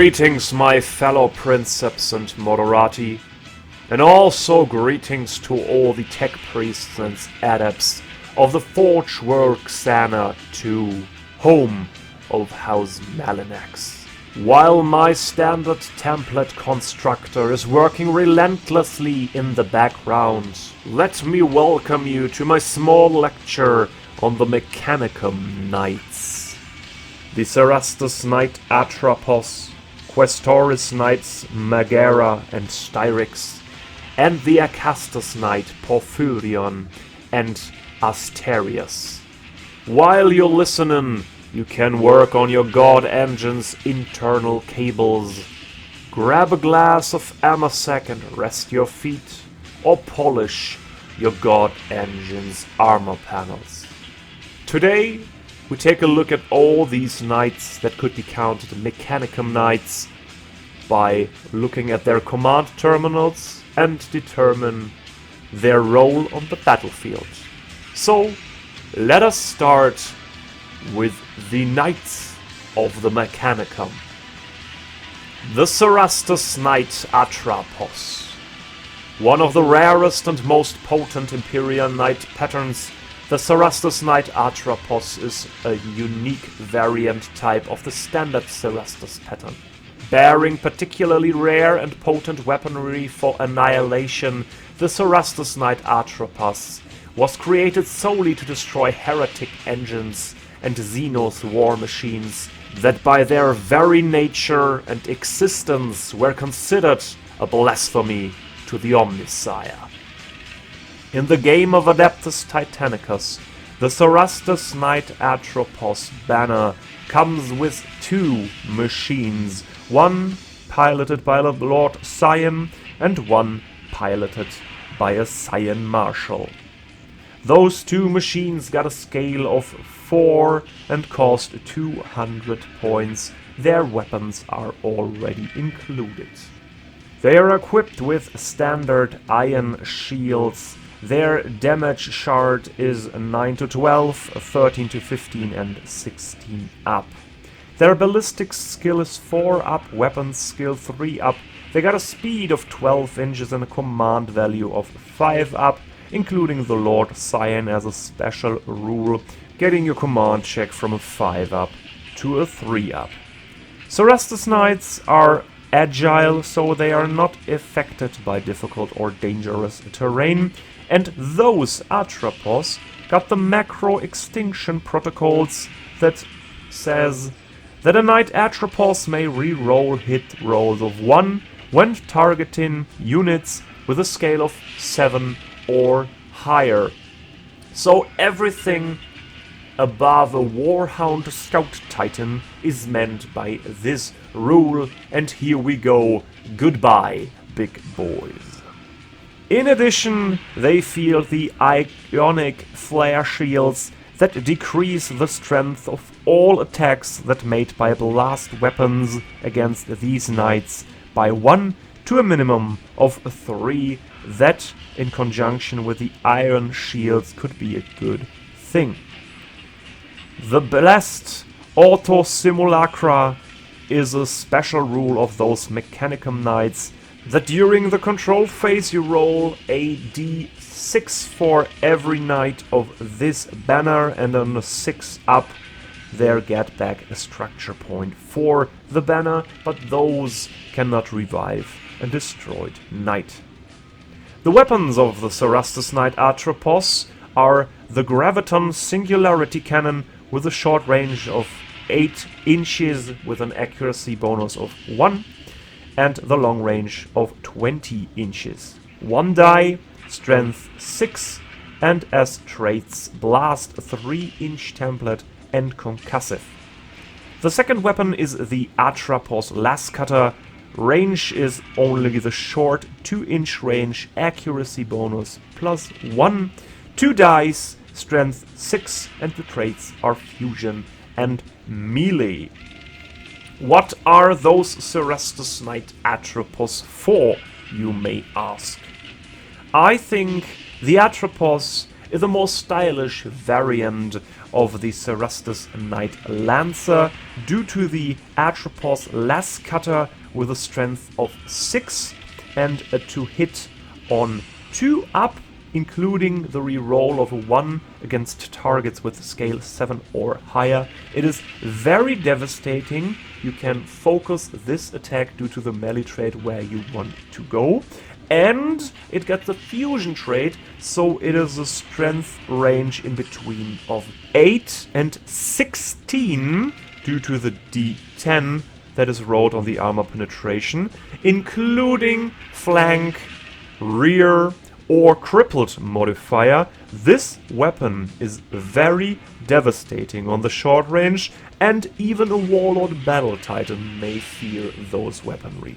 Greetings, my fellow princeps and moderati, and also greetings to all the tech priests and adepts of the Forge Work Sana 2, home of House Malinax. While my standard template constructor is working relentlessly in the background, let me welcome you to my small lecture on the Mechanicum Knights. The Cerastus Knight Atrapos, Questoris Knights Magaera and Styrix, and the Acastus Knight Porphyrion and Asterius. While you're listening, you can work on your god engine's internal cables, grab a glass of Amasec and rest your feet, or polish your god engine's armor panels. Today, we take a look at all these knights that could be counted Mechanicum Knights by looking at their command terminals and determine their role on the battlefield. So, let us start with the Knights of the Mechanicum. The Cerastus Knight Atrapos. One of the rarest and most potent Imperial Knight patterns, the Cerastus Knight Atrapos is a unique variant type of the standard Cerastus pattern. Bearing particularly rare and potent weaponry for annihilation, the Cerastus Knight Atrapos was created solely to destroy heretic engines and Xenos war machines that by their very nature and existence were considered a blasphemy to the Omnisire. In the game of Adeptus Titanicus, the Cerastus Knight Atrapos banner comes with two machines, one piloted by the Lord Scion and one piloted by a Scion Marshal. Those two machines got a scale of 4 and cost 200 points. Their weapons are already included. They are equipped with standard iron shields. Their damage shard is 9 to 12, 13 to 15 and 16 up. Their ballistics skill is 4 up, weapons skill 3 up. They got a speed of 12 inches and a command value of 5 up, including the Lord Scion as a special rule, getting your command check from a 5 up to a 3 up. Cerastus Knights are agile, so they are not affected by difficult or dangerous terrain, and those Atrapos got the macro extinction protocols that says that a Knight Atrapos may re-roll hit rolls of 1 when targeting units with a scale of 7 or higher. So everything above a Warhound Scout Titan is meant by this rule, and here we go. Goodbye, big boys. In addition, they field the Ionic Flare Shields that decrease the strength of all attacks that made by blast weapons against these knights by 1 to a minimum of 3. That, in conjunction with the iron shields, could be a good thing. The Blessed Auto Simulacra is a special rule of those Mechanicum Knights that during the control phase you roll a d6 for every knight of this banner, and on a 6 up there get back a structure point for the banner, but those cannot revive a destroyed knight. The weapons of the Cerastus Knight Atrapos are the Graviton Singularity Cannon with a short range of 8 inches with an accuracy bonus of 1, and the long range of 20 inches. 1 die, strength 6, and as traits blast 3-inch template and concussive. The second weapon is the Atrapos Lascutter. Range is only the short 2-inch range, accuracy bonus plus 1, 2 dice, strength 6, and the traits are fusion and melee. What are those Cerastus Knight Atrapos for, you may ask? I think the Atrapos is a more stylish variant of the Cerastus Knight Lancer due to the Atrapos Las Cutter with a strength of 6 and a to hit on 2 up, including the reroll of a 1 against targets with scale 7 or higher. It is very devastating. You can focus this attack due to the melee trait where you want to go. And it gets a fusion trait, so it is a strength range in between of 8 and 16 due to the D10 that is rolled on the armor penetration, including flank, rear, or crippled modifier. This weapon is very devastating on the short range, and even a Warlord Battle Titan may fear those weaponry.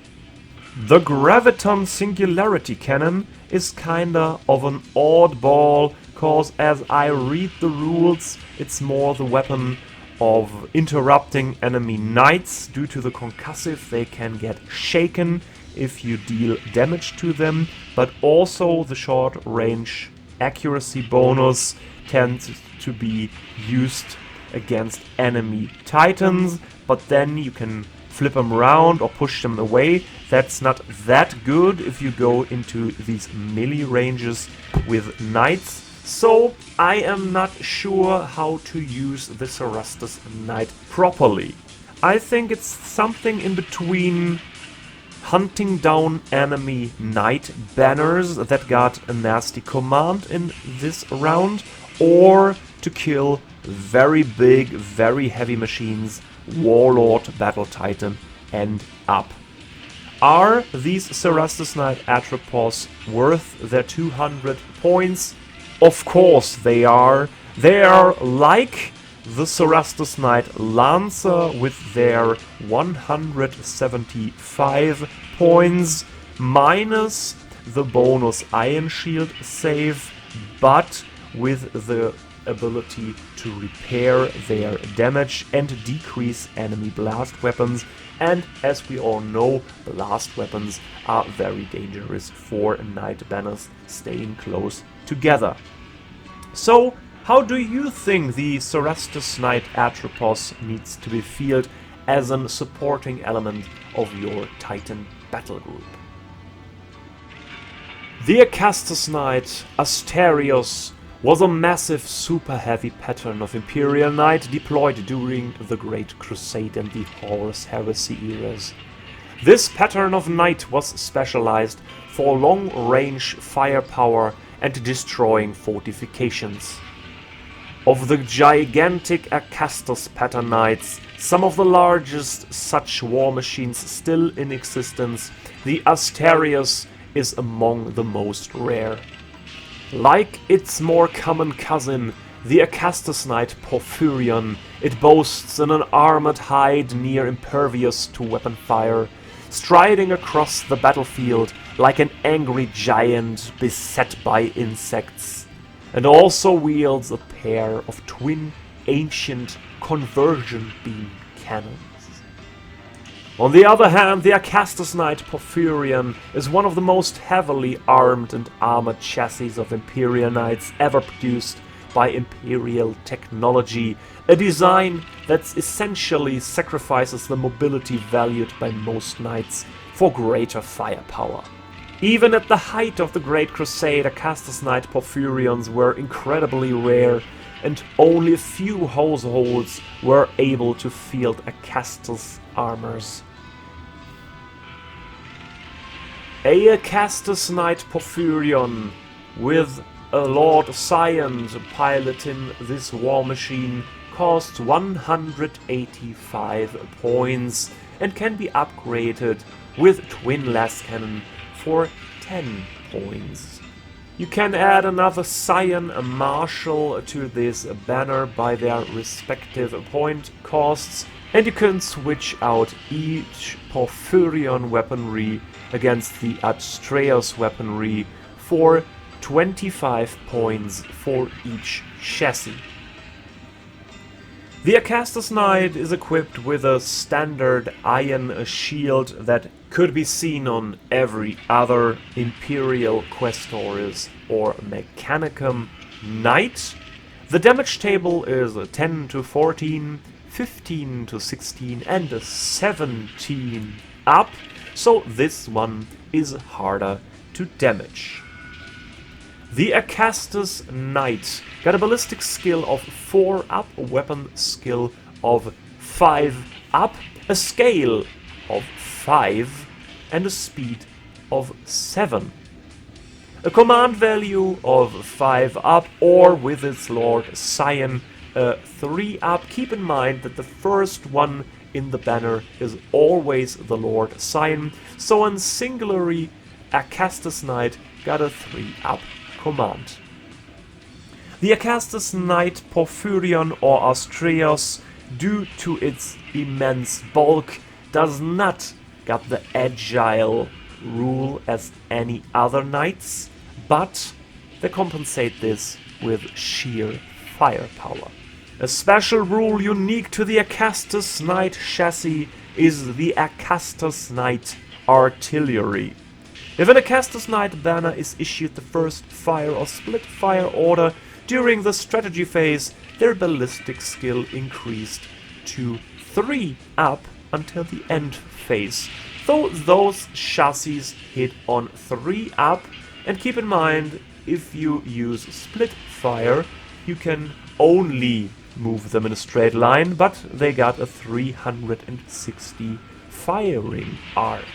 The Graviton Singularity Cannon is kinda of an oddball, cause as I read the rules, it's more the weapon of interrupting enemy knights. Due to the concussive, they can get shaken if you deal damage to them, but also the short range accuracy bonus tends to be used against enemy titans, but then you can flip them around or push them away. That's not that good if you go into these melee ranges with knights. So I am not sure how to use the Cerastus Knight properly. I think it's something in between hunting down enemy knight banners that got a nasty command in this round, or to kill very big, very heavy machines, Warlord, Battle Titan, and up. Are these Cerastus Knight Atrapos worth their 200 points? Of course they are. They are like the Cerastus Knight Lancer with their 175 points, minus the bonus Iron Shield save, but with the ability to repair their damage and decrease enemy blast weapons. And as we all know, blast weapons are very dangerous for knight banners staying close together. So, how do you think the Cerastus Knight Atrapos needs to be fielded as a supporting element of your Titan battle group? The Acastus Knight Asterius was a massive super heavy pattern of Imperial Knight deployed during the Great Crusade and the Horus Heresy eras. This pattern of knight was specialized for long range firepower and destroying fortifications. Of the gigantic Acastus pattern knights, some of the largest such war machines still in existence, the Asterius is among the most rare. Like its more common cousin, the Acastus Knight Porphyrion, it boasts an armored hide near impervious to weapon fire, striding across the battlefield like an angry giant beset by insects, and also wields a pair of twin ancient conversion beam cannons. On the other hand, the Acastus Knight Porphyrion is one of the most heavily armed and armored chassis of Imperial Knights ever produced by Imperial technology, a design that essentially sacrifices the mobility valued by most knights for greater firepower. Even at the height of the Great Crusade, Acastus Knight Porphyrions were incredibly rare, and only a few households were able to field Acastus armors. A Acastus Knight Porphyrion with a Lord Scion piloting this war machine costs 185 points and can be upgraded with twin las cannon for 10 points. You can add another Scion Marshal to this banner by their respective point costs, and you can switch out each Porphyrion weaponry against the Asterius weaponry for 25 points for each chassis. The Acastus Knight is equipped with a standard iron shield that could be seen on every other Imperial Questoris or Mechanicum Knight. The damage table is 10 to 14, 15 to 16 and 17 up, so this one is harder to damage. The Acastus Knight got a ballistic skill of 4 up, a weapon skill of 5 up, a scale of 5 and a speed of 7. A command value of 5 up, or with its Lord Scion, 3 up. Keep in mind that the first one in the banner is always the Lord Scion, so in singularly Acastus Knight got a 3 up command. The Acastus Knight Porphyrion or Asterius, due to its immense bulk, does not got the agile rule as any other knights, but they compensate this with sheer firepower. A special rule unique to the Acastus Knight chassis is the Acastus Knight Artillery. If an Acastus Knight banner is issued the first fire or split fire order during the strategy phase, their ballistic skill increased to 3 up until the end phase. Though those chassis hit on 3 up, and keep in mind, if you use split fire, you can only move them in a straight line, but they got a 360 firing arc.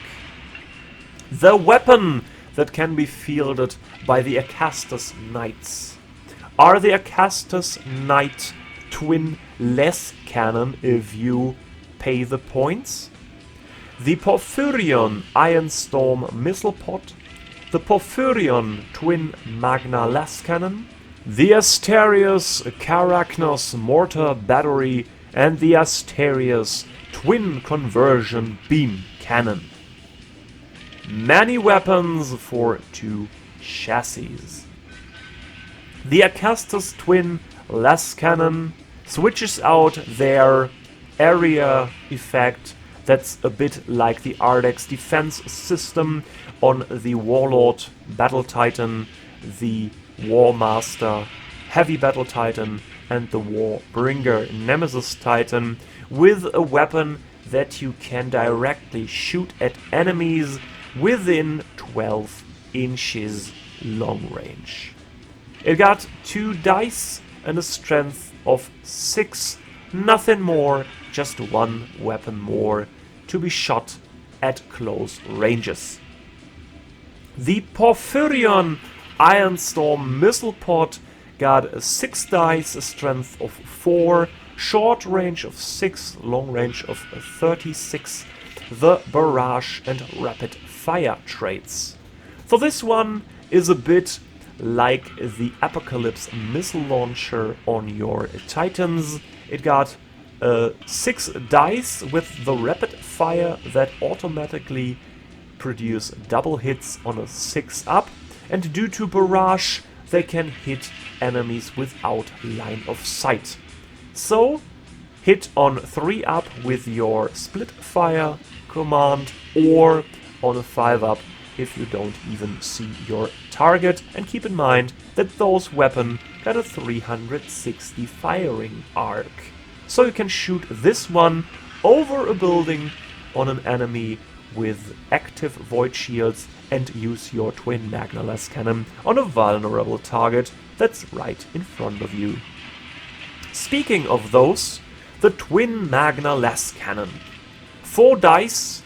The weapon that can be fielded by the Acastus Knights are the Acastus Knight Twin Less Cannon if you pay the points, the Porphyrion Iron Storm Missile Pod, the Porphyrion Twin Magna Las Cannon, the Asterius Carachnos Mortar Battery, and the Asterius Twin Conversion Beam Cannon. Many weapons for 2 chassis. The Acastus Twin Las Cannon switches out their area effect that's a bit like the Ardex defense system on the Warlord Battle Titan, the War Master Heavy Battle Titan, and the Warbringer Nemesis Titan, with a weapon that you can directly shoot at enemies within 12 inches long range. It got 2 dice and a strength of 6, nothing more, just 1 weapon more to be shot at close ranges. The Porphyrion Iron Storm Missile Pod got a 6 dice, a strength of 4, short range of 6, long range of 36, the barrage and rapid fire traits. So this one is a bit like the Apocalypse missile launcher on your Titans. It got 6 dice with the rapid fire that automatically produce double hits on a 6 up, and due to barrage they can hit enemies without line of sight. So hit on 3 up with your split fire command, or on a 5 up if you don't even see your target, and keep in mind that those weapons got a 360 firing arc. So you can shoot this one over a building on an enemy with active void shields and use your twin Magna Las Cannon on a vulnerable target that's right in front of you. Speaking of those, the twin Magna Las Cannon. 4 dice,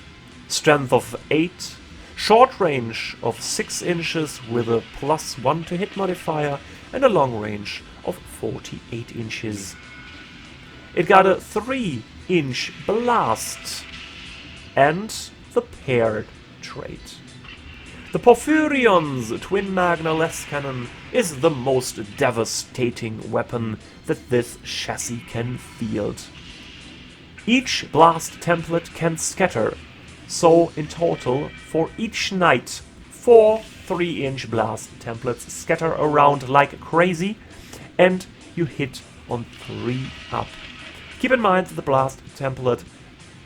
strength of 8, short range of 6 inches with a +1 to hit modifier, and a long range of 48 inches. It got a 3-inch blast and the paired trait. The Porphyrion's Twin Magna Las Cannon is the most devastating weapon that this chassis can field. Each blast template can scatter, so in total, for each knight, 4 3-inch blast templates scatter around like crazy, and you hit on 3 up. Keep in mind that the blast template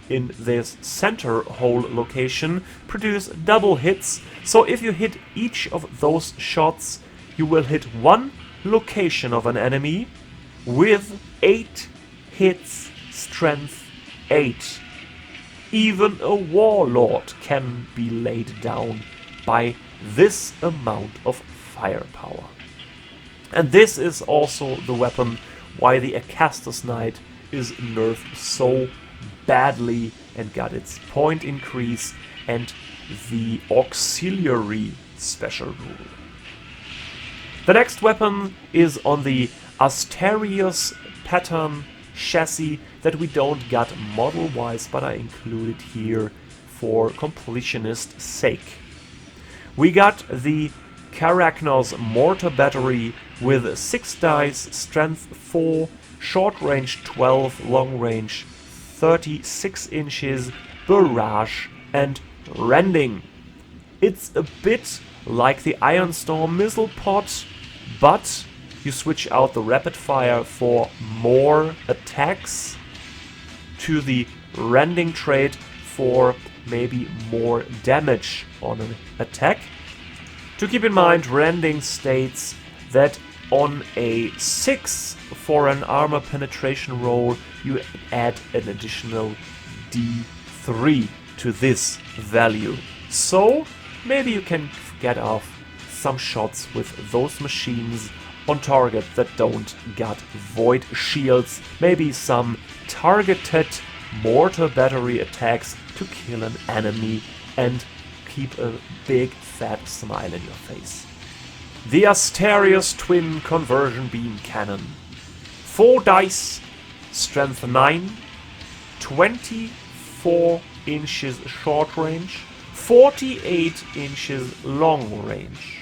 in this center hole location produce double hits, so if you hit each of those shots, you will hit 1 location of an enemy with 8 hits, strength 8. Even a warlord can be laid down by this amount of firepower. And this is also the weapon why the Adeptus Knight is nerfed so badly and got its point increase and the auxiliary special rule. The next weapon is on the Asterius pattern chassis that we don't got model-wise, but I included here for completionist sake. We got the Carachnos mortar battery with 6 dice, strength 4, short range 12, long range 36 inches, barrage and rending. It's a bit like the Ironstorm missile pod, but you switch out the rapid fire for more attacks, to the rending trait for maybe more damage on an attack. To keep in mind, rending states that on a 6 for an armor penetration roll, you add an additional D3 to this value. So maybe you can get off some shots with those machines on target that don't got void shields, maybe some targeted mortar battery attacks to kill an enemy and keep a big fat smile in your face. The Asterius twin conversion beam cannon. 4 dice, strength 9, 24 inches short range, 48 inches long range.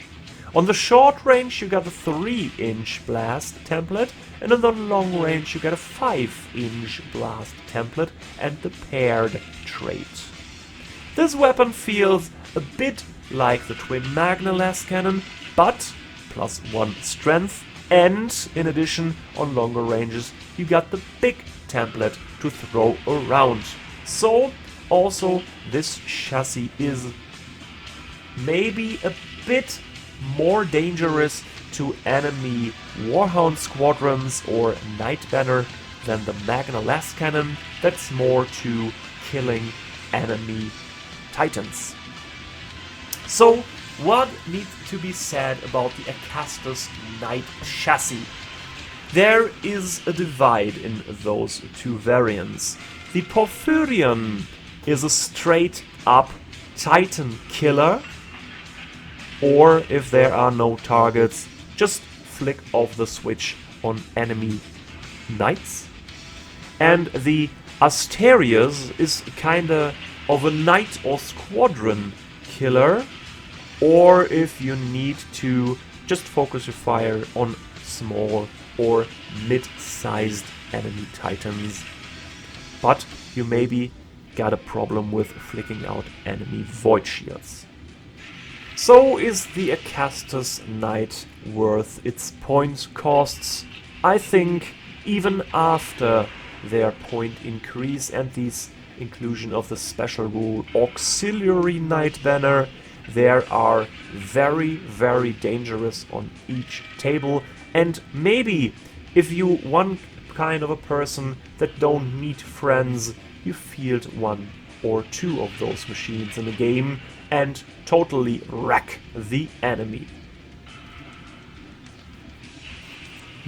On the short range you got a 3-inch blast template, and on the long range you got a 5-inch blast template and the paired trait. This weapon feels a bit like the twin Magna las cannon, but plus 1 strength, and in addition on longer ranges you got the big template to throw around. So also this chassis is maybe a bit more dangerous to enemy Warhound squadrons or Night Banner than the Magna las cannon that's more to killing enemy titans. So what needs to be said about the Adeptus Knight chassis? There is a divide in those two variants. The Porphyrion is a straight up Titan killer, or if there are no targets, just flick off the switch on enemy knights. And the Asterius is kinda of a knight or squadron killer, or if you need to just focus your fire on small or mid-sized enemy titans. But you maybe got a problem with flicking out enemy void shields. So is the Adeptus Knight worth its point costs? I think even after their point increase and this inclusion of the special rule Auxiliary Knight Banner, there are very, very dangerous on each table, and maybe if you one kind of a person that don't need friends, you field 1 or 2 of those machines in a game and totally wreck the enemy.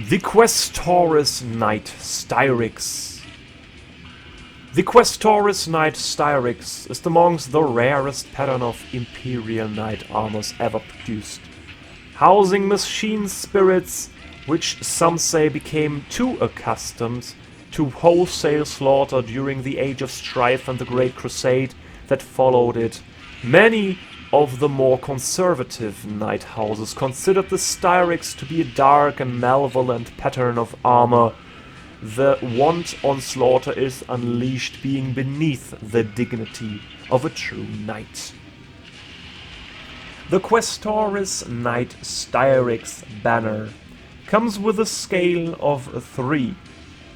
The Questoris Knight Styrix. The Questoris Knight Styrix is amongst the rarest pattern of Imperial Knight armors ever produced, housing machine spirits which some say became too accustomed to wholesale slaughter during the Age of Strife and the Great Crusade that followed it. Many of the more conservative knight houses considered the Styrix to be a dark and malevolent pattern of armor. The want on slaughter is unleashed, being beneath the dignity of a true knight. The Questoris Knight Styrix banner comes with a scale of 3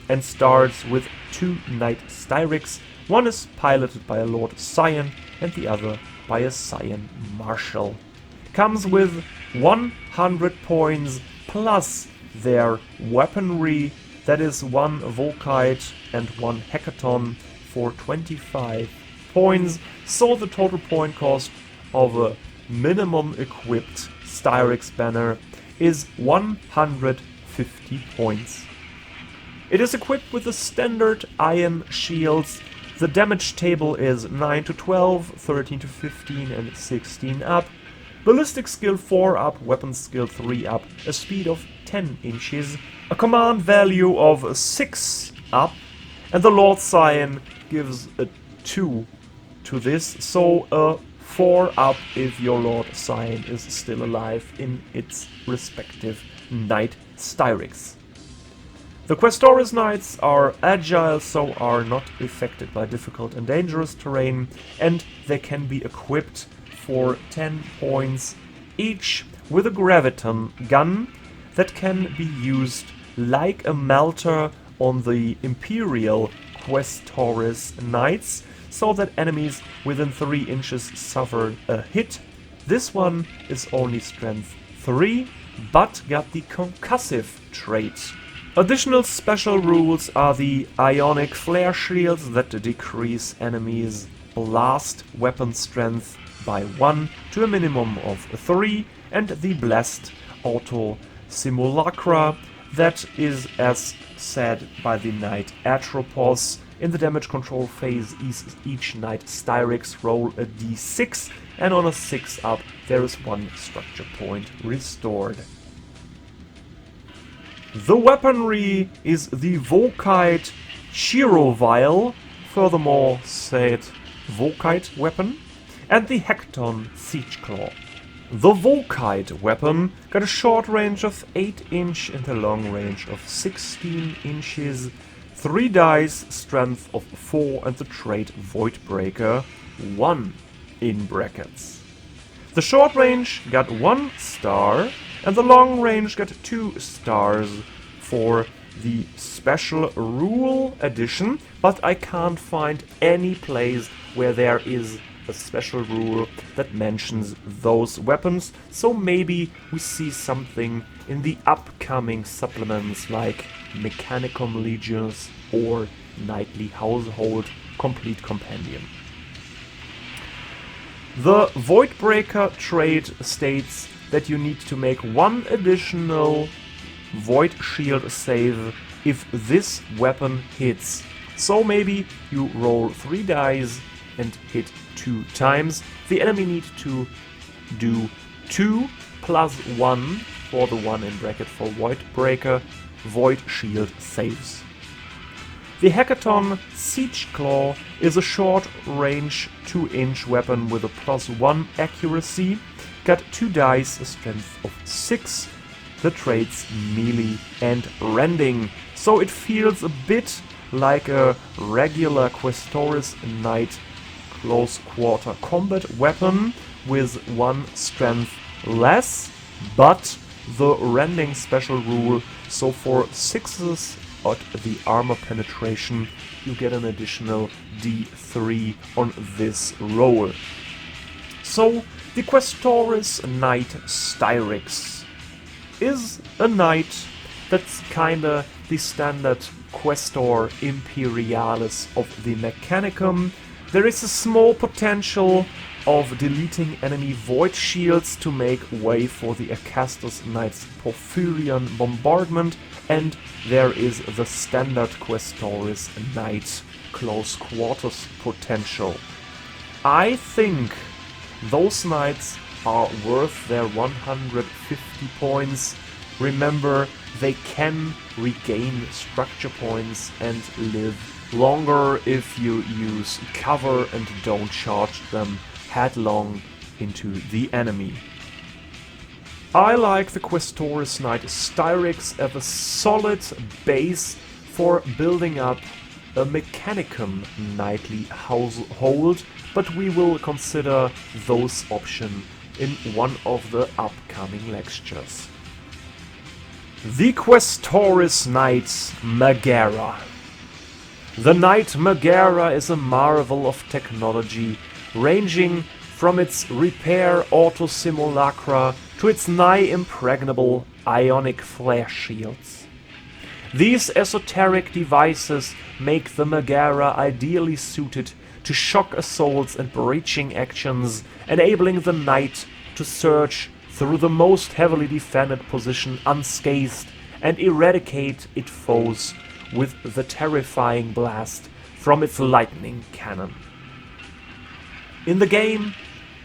and starts with 2 Knight Styrix. One is piloted by a Lord Scion and the other by a Scion Marshal. Comes with 100 points plus their weaponry, that is 1 Volkite and 1 Hecaton for 25 points, so the total point cost of a minimum equipped Styrix banner is 150 points. It is equipped with the standard iron shields. The damage table is 9 to 12, 13 to 15 and 16 up. Ballistic skill 4 up, weapon skill 3 up, a speed of 10 inches, a command value of 6 up, and the Lord Scion gives a 2 to this, so a 4 up if your Lord Scion is still alive in its respective Knight Styrix. The Questoris Knights are agile, so are not affected by difficult and dangerous terrain, and they can be equipped for 10 points each with a graviton gun that can be used like a melter on the Imperial Questoris Knights, so that enemies within 3 inches suffer a hit. This one is only strength 3, but got the concussive trait. Additional special rules are the ionic flare shields that decrease enemies' blast weapon strength by 1 to a minimum of 3, and the blessed auto simulacra that is, as said by the Knight Atrapos, in the damage control phase each Knight Styrix roll a d6, and on a 6 up there is 1 structure point restored. The weaponry is the Volkite Chirovile, furthermore said Volkite weapon, and the Hecaton Siege Claw. The Volkite weapon got a short range of 8 inch and a long range of 16 inches, 3 dice, strength of 4 and the trait Voidbreaker 1 in brackets. The short range got 1 star and the long range got 2 stars for the special rule edition, but I can't find any place where there is a special rule that mentions those weapons, so maybe we see something in the upcoming supplements like Mechanicum Legions or Knightly Household Complete Compendium. The Voidbreaker trait states that you need to make 1 additional Void Shield save if this weapon hits. So maybe you roll 3 dice and hit 2 times. The enemy needs to do 2 plus 1 for the 1 in bracket for Voidbreaker Void Shield saves. The Hecaton Siege Claw is a short-range 2-inch weapon with a +1 accuracy, got 2 dice, a strength of 6, the traits melee and rending, so it feels a bit like a regular Questoris Knight close quarter combat weapon with 1 strength less, but the rending special rule, so for 6s at the armor penetration you get an additional d3 on this roll. So the Questoris Knight Styrix is a knight that's kinda the standard Questor Imperialis of the Mechanicum. There is a small potential of deleting enemy void shields to make way for the Acastus Knight's Porphyrion bombardment, and there is the standard Questoris Knight close quarters potential. I think those knights are worth their 150 points. Remember, they can regain structure points and live longer if you use cover and don't charge them headlong into the enemy. I like the Questoris Knight Styrix as a solid base for building up a Mechanicum Knightly Household, but we will consider those options in one of the upcoming lectures. The Questoris Knight Magaera. The Knight Magaera is a marvel of technology, ranging from its repair auto simulacra to to its nigh impregnable ionic flare shields. These esoteric devices make the Magaera ideally suited to shock assaults and breaching actions, enabling the knight to surge through the most heavily defended position unscathed and eradicate its foes with the terrifying blast from its lightning cannon. In the game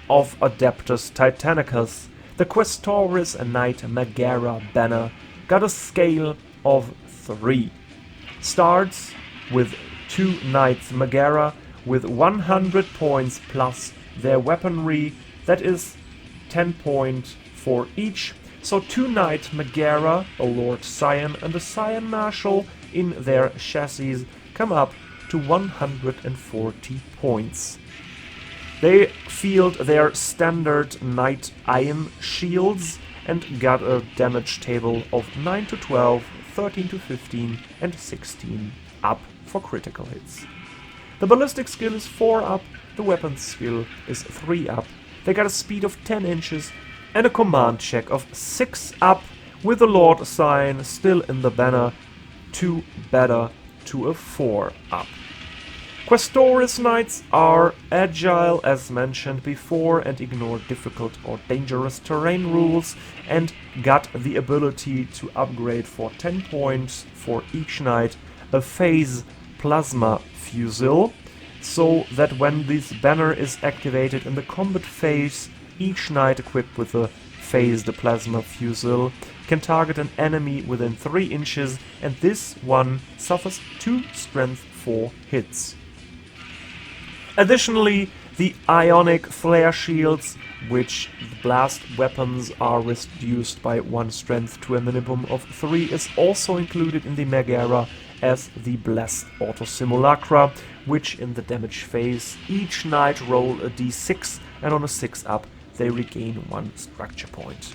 of Adeptus Titanicus, the Questoris and Knight Magaera banner got a scale of 3. Starts with 2 Knights Magaera with 100 points plus their weaponry, that is 10 points for each. So 2 Knight Magaera, a Lord Scion and a Scion Marshal in their chassis come up to 140 points. They field their standard Knight Iron shields and got a damage table of 9 to 12, 13 to 15 and 16 up for critical hits. The ballistic skill is 4 up, the weapons skill is 3 up. They got a speed of 10 inches and a command check of 6 up, with the Lord sign still in the banner, 2 better to a 4 up. Questoris Knights are agile as mentioned before and ignore difficult or dangerous terrain rules, and got the ability to upgrade for 10 points for each knight a phase plasma fusil, so that when this banner is activated in the combat phase, each knight equipped with a phased plasma fusil can target an enemy within 3 inches, and this one suffers 2 strength 4 hits. Additionally, the ionic flare shields, which blast weapons are reduced by 1 strength to a minimum of 3, is also included in the Magaera as the blessed auto simulacra, which in the damage phase each knight roll a d6, and on a 6 up they regain 1 structure point.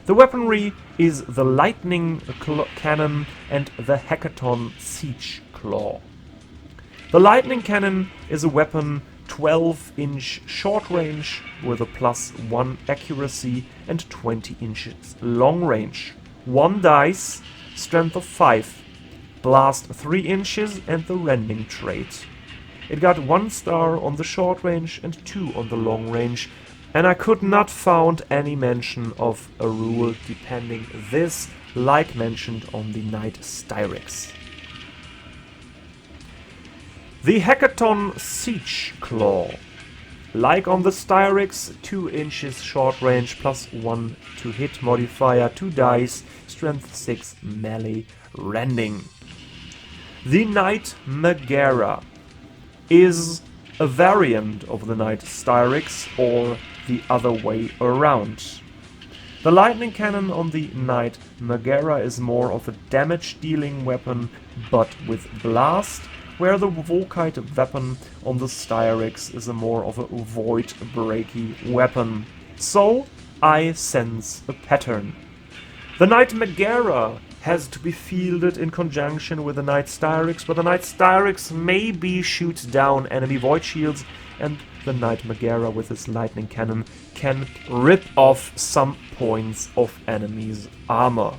The weaponry is the lightning cannon and the Hackathon siege claw. The lightning cannon is a weapon 12-inch short range with a +1 accuracy and 20 inches long range. 1 dice, strength of 5, blast 3 inches and the rending trait. It got 1 star on the short range and 2 on the long range, and I could not found any mention of a rule depending this, like mentioned on the Knight Styrix. The Hackathon Siege Claw. Like on the Styrix, 2 inches short range +1 to hit modifier, 2 dice, strength 6 melee rending. The Knight Magaera is a variant of the Knight Styrix, or the other way around. The lightning cannon on the Knight Magaera is more of a damage dealing weapon, but with blast, where the Volkite weapon on the Styrix is a more of a void breaky weapon. So I sense a pattern. The Knight Magaera has to be fielded in conjunction with the Knight Styrix, but the Knight Styrix maybe shoots down enemy void shields, and the Knight Magaera with his lightning cannon can rip off some points of enemies' armor.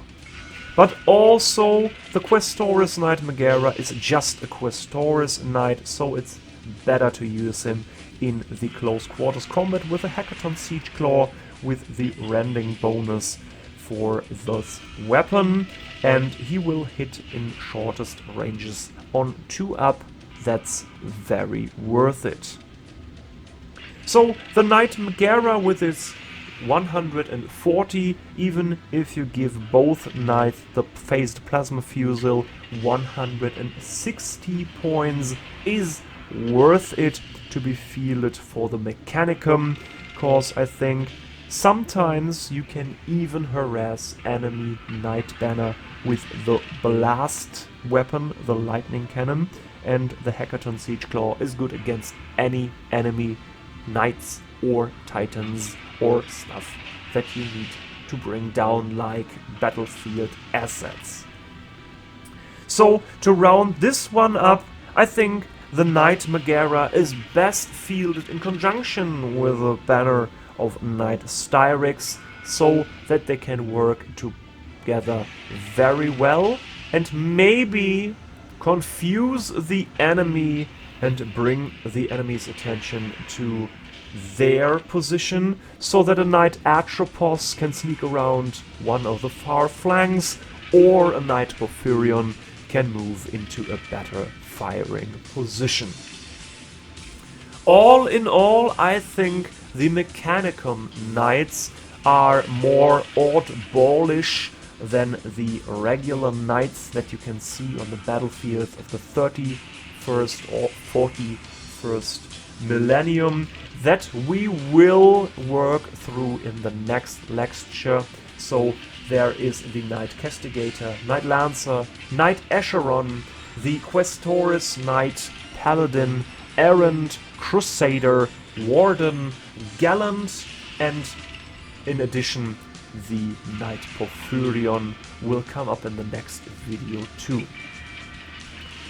But also, the Questoris Knight Magaera is just a Questoris Knight, so it's better to use him in the close quarters combat with a Hackathon Siege Claw with the rending bonus for this weapon, and he will hit in shortest ranges on 2 up. That's very worth it. So the Knight Magaera with his 140, even if you give both knights the phased plasma fusil, 160 points is worth it to be fielded for the Mechanicum, cause I think sometimes you can even harass enemy knight banner with the blast weapon, the lightning cannon, and the Hackathon Siege Claw is good against any enemy knights or titans or stuff that you need to bring down, like battlefield assets. So to round this one up, I think the Knight Magaera is best fielded in conjunction with a banner of Knight Styrix, so that they can work together very well and maybe confuse the enemy and bring the enemy's attention to their position, so that a Knight Atrapos can sneak around one of the far flanks, or a Knight Porphyrion can move into a better firing position. All in all, I think the Mechanicum Knights are more oddballish than the regular knights that you can see on the battlefield of the 31st or 41st millennium, that we will work through in the next lecture. So there is the Knight Castigator, Knight Lancer, Knight Acheron, the Questoris Knight, Paladin, Errant, Crusader, Warden, Gallant, and in addition the Knight Porphyrion will come up in the next video too.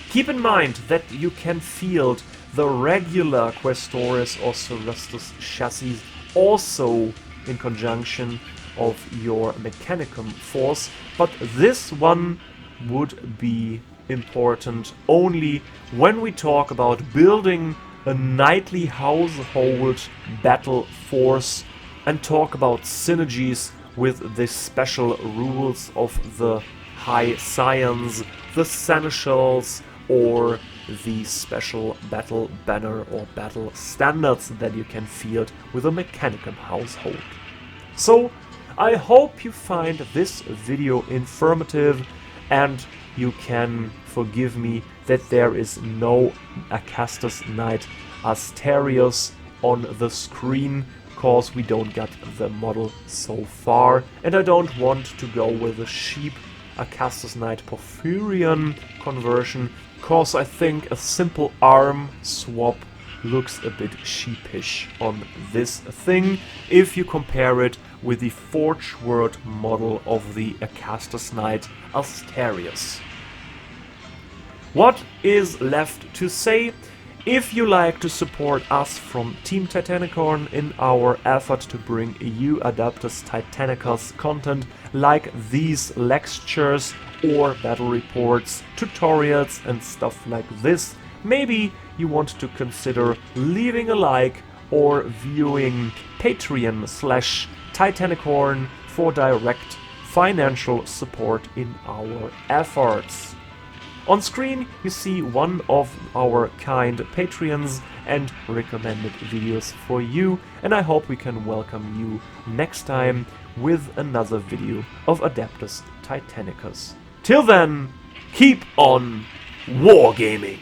Keep in mind that you can field the regular Questoris or Cerastus chassis also in conjunction of your Mechanicum force, but this one would be important only when we talk about building a knightly household battle force and talk about synergies with the special rules of the High Science, the Seneschals, or the special battle banner or battle standards that you can field with a Mechanicum household. So I hope you find this video informative, and you can forgive me that there is no Acastus Knight Asterius on the screen, cause we don't get the model so far, and I don't want to go with a cheap Acastus Knight Porphyrion conversion, cause I think a simple arm swap looks a bit sheepish on this thing if you compare it with the Forge World model of the Acastus Knight Asterius. What is left to say? If you like to support us from Team Titanicorn in our effort to bring you Adeptus Titanicus content like these lectures or battle reports, tutorials and stuff like this, maybe you want to consider leaving a like or viewing Patreon/Titanicorn for direct financial support in our efforts. On screen you see one of our kind Patreons and recommended videos for you, and I hope we can welcome you next time with another video of Adeptus Titanicus. Till then, keep on wargaming!